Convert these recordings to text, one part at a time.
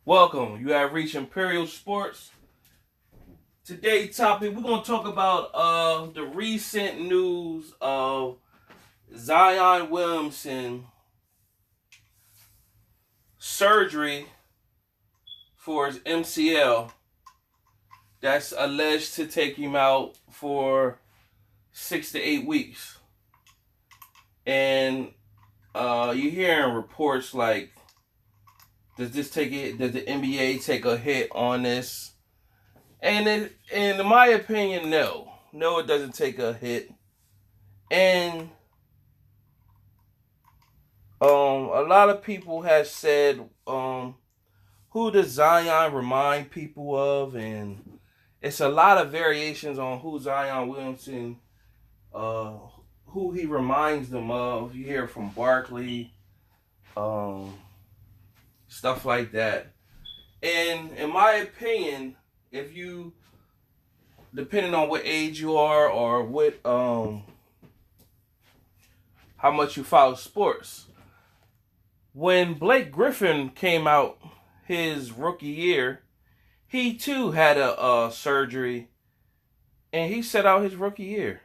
Welcome. You have reached Imperial Sports. Today's topic, we're going to talk about the recent news of Zion Williamson surgery for his MCL that's alleged to take him out for 6 to 8 weeks. And you're hearing reports like, does the NBA take a hit on this? And in my opinion, no. No, it doesn't take a hit. And a lot of people have said, who does Zion remind people of? And it's a lot of variations on who Zion Williamson, who he reminds them of. You hear from Barkley, stuff like that. And in my opinion, if you, depending on what age you are or what, how much you follow sports, when Blake Griffin came out his rookie year, he too had a surgery, and he set out his rookie year.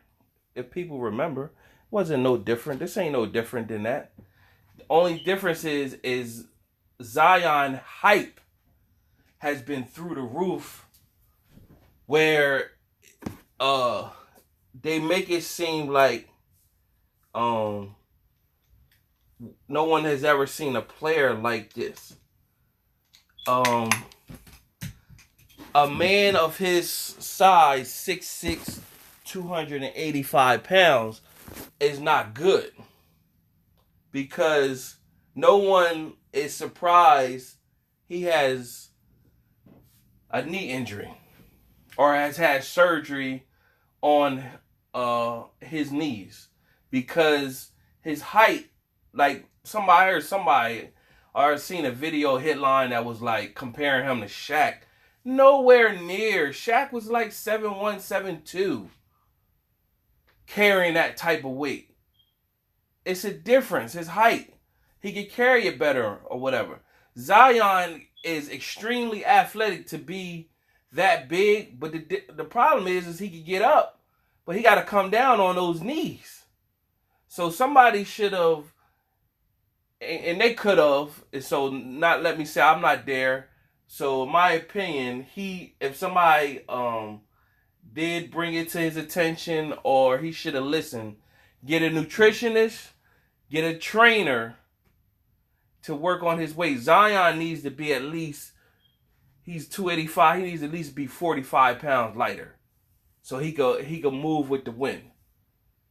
If people remember, it wasn't no different. This ain't no different than that. The only difference is Zion hype has been through the roof, where they make it seem like no one has ever seen a player like this. A man of his size, 6'6", 285 pounds, is not good, because no one is surprised he has a knee injury or has had surgery on his knees, because his height, like somebody or seen a video headline that was like comparing him to Shaq. Nowhere near. Shaq was like 7'1", 7'2", carrying that type of weight. It's a difference. His height. He could carry it better or whatever. Zion is extremely athletic to be that big, but the problem is he could get up, but he got to come down on those knees. So somebody should have, and they could have, so not let me say I'm not there. So in my opinion, if somebody did bring it to his attention, or he should have listened, get a nutritionist, get a trainer to work on his weight. Zion needs to be at least, he's 285, he needs to at least be 45 pounds lighter, so he could move with the wind,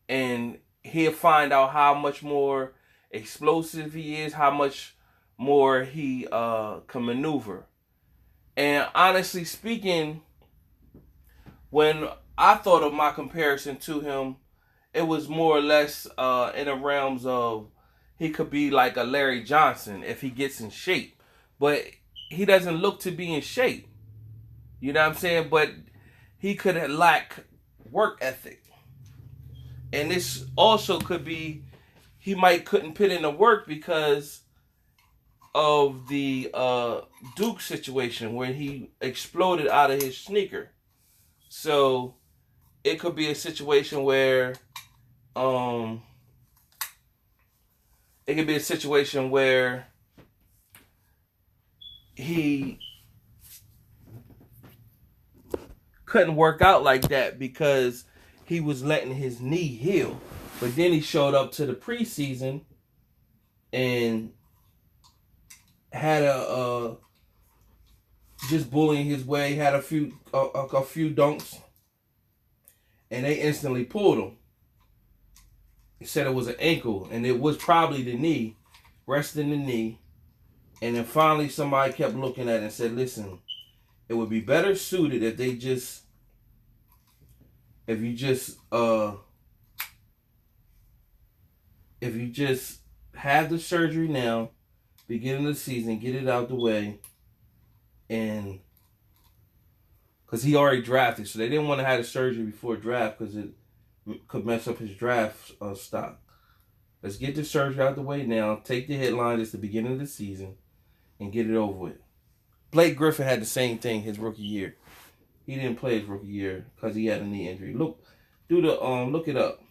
and he'll find out how much more explosive he is, how much more he can maneuver. And honestly speaking, when I thought of my comparison to him, it was more or less in the realms of he could be like a Larry Johnson if he gets in shape. But he doesn't look to be in shape. You know what I'm saying? But he could lack work ethic. And this also could be, he might couldn't put in the work because of the Duke situation where he exploded out of his sneaker. So it could be a situation where he couldn't work out like that because he was letting his knee heal. But then he showed up to the preseason and had just bullying his way, had a few dunks, and they instantly pulled him. He said it was an ankle, and it was probably the knee, resting the knee. And then finally somebody kept looking at it and said, listen, it would be better suited if you just have the surgery now, beginning of the season, get it out the way, and because he already drafted, so they didn't want to have the surgery before draft because it could mess up his draft stock. Let's get the surgery out the way now, take the headline, it's the beginning of the season, and get it over with. Blake Griffin had the same thing his rookie year. He didn't play his rookie year because he had a knee injury. Look it up.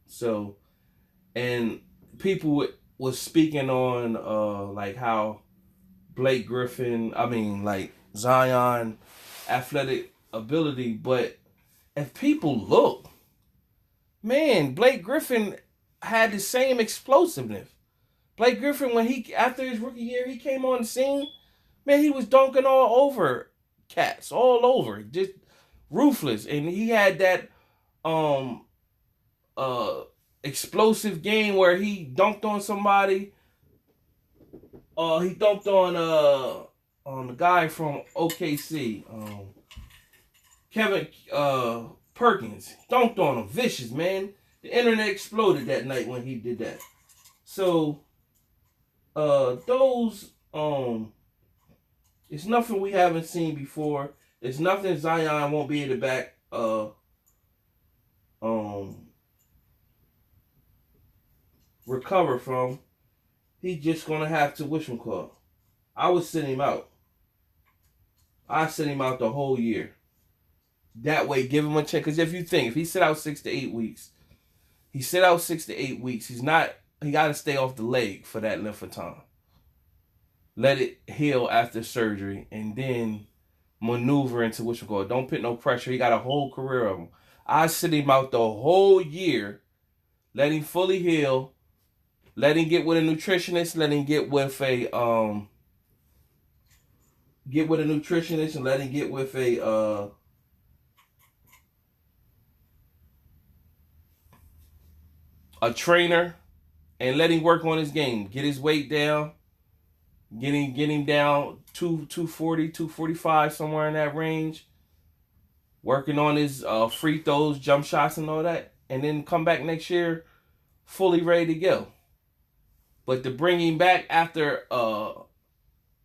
So, and people was speaking on like how Blake Griffin, like Zion, athletic ability, but if people look, man, Blake Griffin had the same explosiveness. Blake Griffin, after his rookie year, he came on the scene, man, he was dunking all over cats, all over, just ruthless, and he had that explosive game where he dunked on somebody. He dunked on the guy from OKC, Kevin Perkins. Dunked on him, vicious, man. The internet exploded that night when he did that. So those it's nothing we haven't seen before. It's nothing Zion won't be able to back recover from. He's just gonna have to wish him call. I would send him out. I send him out the whole year. That way, give him a chance. Because if he sit out 6 to 8 weeks, he's he got to stay off the leg for that length of time. Let it heal after surgery and then maneuver into what you call it. Don't put no pressure. He got a whole career of him. I sit him out the whole year. Let him fully heal. Let him get with a nutritionist. Let him get with a nutritionist, and let him get with a trainer, and let him work on his game. Get his weight down. Get him down 240, 245, somewhere in that range. Working on his free throws, jump shots, and all that, and then come back next year fully ready to go. But to bring him back after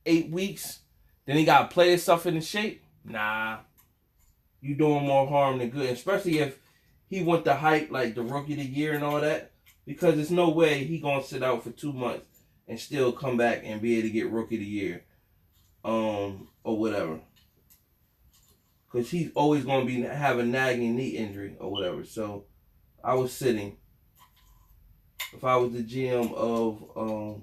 8 weeks, then he got to play himself into shape. Nah, you doing more harm than good. Especially if he went the hype like the rookie of the year and all that, because there's no way he gonna sit out for 2 months and still come back and be able to get rookie of the year, or whatever. Because he's always gonna be have a nagging knee injury or whatever. So I was sitting. If I was the GM of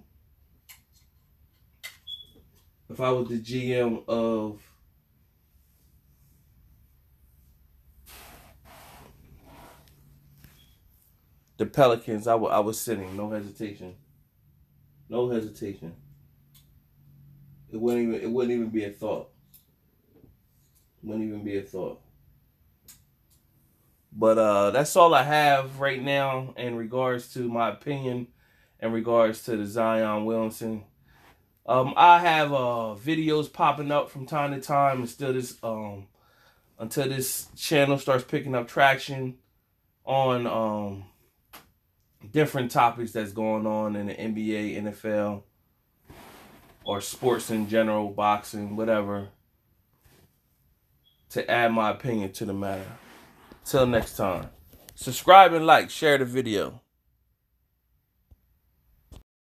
the Pelicans, I was sitting, no hesitation. No hesitation. It wouldn't even be a thought. Wouldn't even be a thought. But that's all I have right now in regards to my opinion in regards to the Zion Williamson. I have videos popping up from time to time until this channel starts picking up traction on different topics that's going on in the NBA, NFL, or sports in general, boxing, whatever, to add my opinion to the matter. Till next time, subscribe and like, share the video.